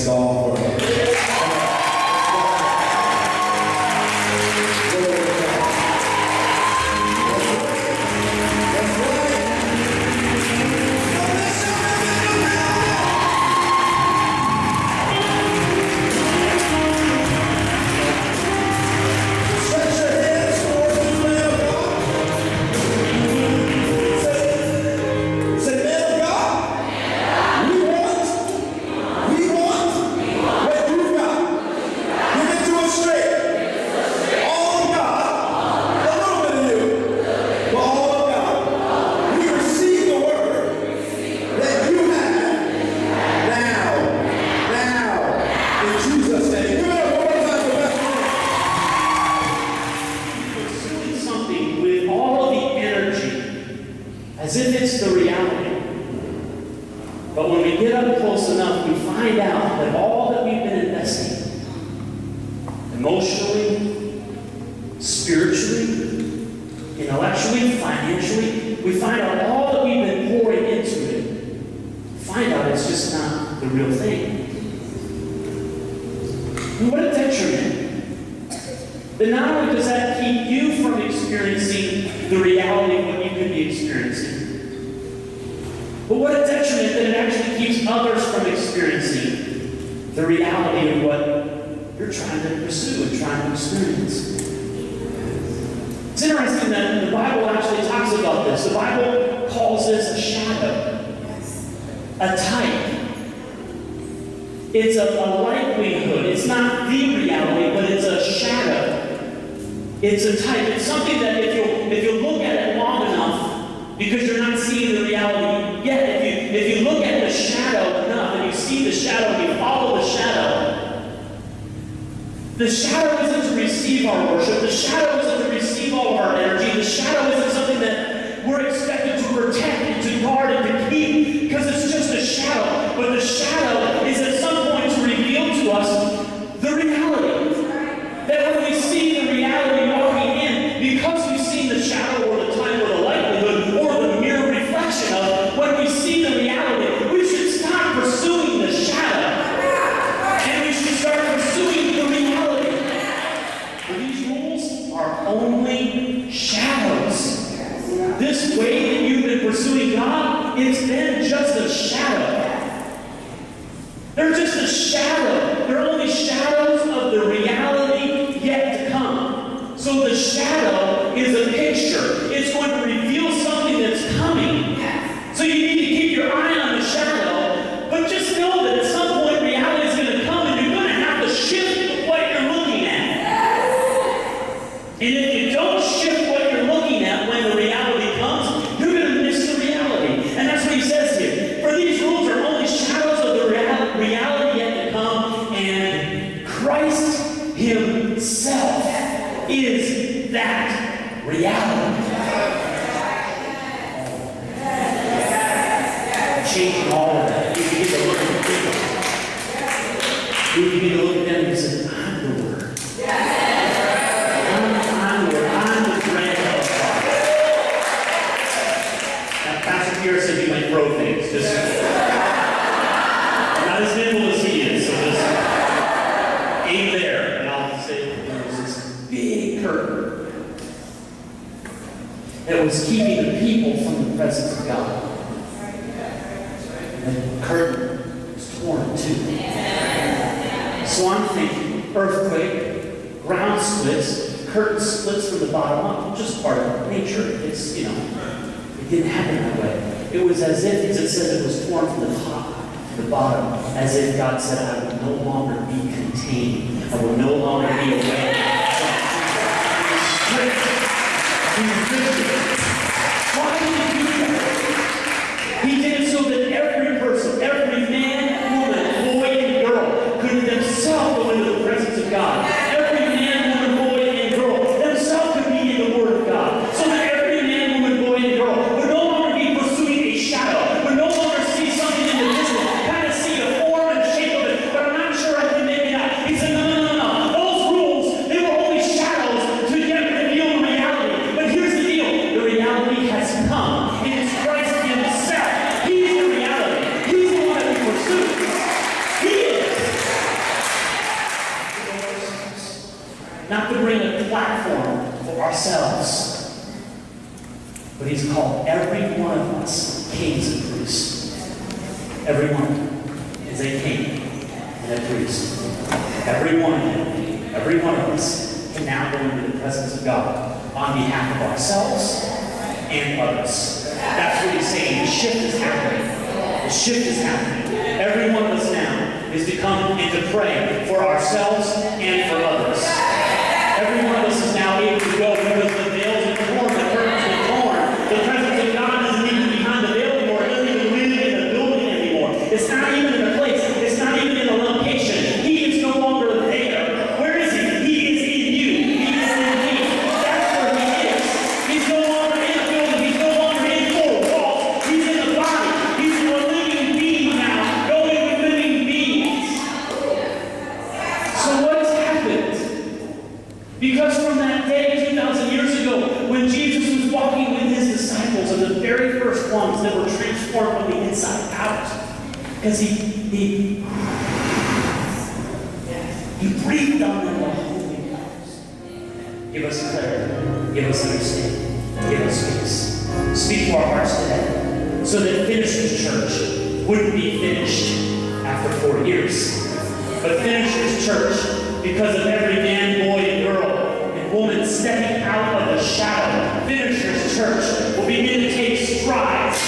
Praise God for it. As if it's the reality. But when we get up close enough, we find out that all that we've been investing, emotionally, spiritually, intellectually, financially, we find out all that we've been pouring into it, find out it's just not the real thing. And what a detriment. But not only does that keep you from experiencing the reality of what you could be experiencing, but what a detriment that it actually keeps others from experiencing the reality of what you're trying to pursue and trying to experience. It's interesting that the Bible actually talks about this. The Bible calls this a shadow, a type. It's a likelihood. It's not the reality, but it's a shadow. It's a type. It's something that if you look at it long enough, because you're not seeing the reality yet, if you look at the shadow enough and you see the shadow and you follow the shadow isn't to receive our worship. The shadow isn't to receive all of our energy. The shadow isn't something that we're expected to protect and to guard and to keep, because it's just a shadow. But the shadow is at some point to reveal to us the reality. That when we see the reality walking in, because we've seen the shadow or the time or the likelihood or the mere reflection of, when we see the reality, we should stop pursuing the shadow. And we should start pursuing the reality. For these rules are only shadows. This way that you've been pursuing God, it's been just a shadow. They're just a shadow. They're only shadows of the reality yet to come. So the shadow is a picture. It's going to reveal something that's coming. So you need to keep your eye on the shadow, but just know that at some point reality is going to come and you're going to have to shift what you're looking at. And if you don't shift what you're looking at when the reality comes, you're going to miss the reality. And that's what he says here. For these rules are only shadows of the reality yet to come, and Christ himself is that reality. Changing all of that. You begin to look at people. You begin to look at them and say, I'm the Word. I'm the Word. I'm the bread of God. Now, Pastor Pierre said you might throw things. Just not as nimble as he is, so just aim there. And I'll say there's this big curtain that was keeping the people from the presence of God. And the curtain was torn in two. So I'm thinking, earthquake, ground splits, curtain splits from the bottom up, just part of nature. It's, it didn't happen that way. It was as if, as it says, it was torn from the top to the bottom, as if God said, I will no longer be contained. I will no longer be away. Why did he do that? He did it so that every person, every man, woman, boy, and girl could themselves go into the presence of God. Every man, woman, boy, and girl themselves could be in the Word of God. So that every man, woman, boy, and girl would no longer be pursuing a shadow, would no longer see something in the distance, kind of see the form and shape of it, but I'm not sure I can make it out. He said, no. Those rules, they were only shadows to yet reveal the reality. But here's the deal. The reality ourselves. But he's called every one of us kings and priests. Every one is a king and a priest. Every one of us can now go into the presence of God on behalf of ourselves and others. That's what he's saying. The shift is happening. The shift is happening. Every one of us now is to come and to pray for ourselves and for others. Every one of us is now able to go because the veils are torn, the curtains are torn. The presence of God isn't even behind the veil anymore. It doesn't even live in the building anymore. It's not even in a place. It's not even in a location. He is no longer there. Where is he? He is in you. He is in me. That's where he is. He's no longer in a building. He's no longer in four walls. He's in the body. He's a living being now, going with living beings. So what has happened? Because from that day 2,000 years ago, when Jesus was walking with his disciples, are the very first ones that were transformed from the inside out. Because he breathed on them the Holy Ghost. Give us clarity. Give us understanding. Give us peace. Speak to our hearts today. So that Finisher's Church wouldn't be finished after 4 years. But Finisher's Church, because of every man, boy, and girl, and woman stepping out of the shadow, Finisher's Church will begin to take strides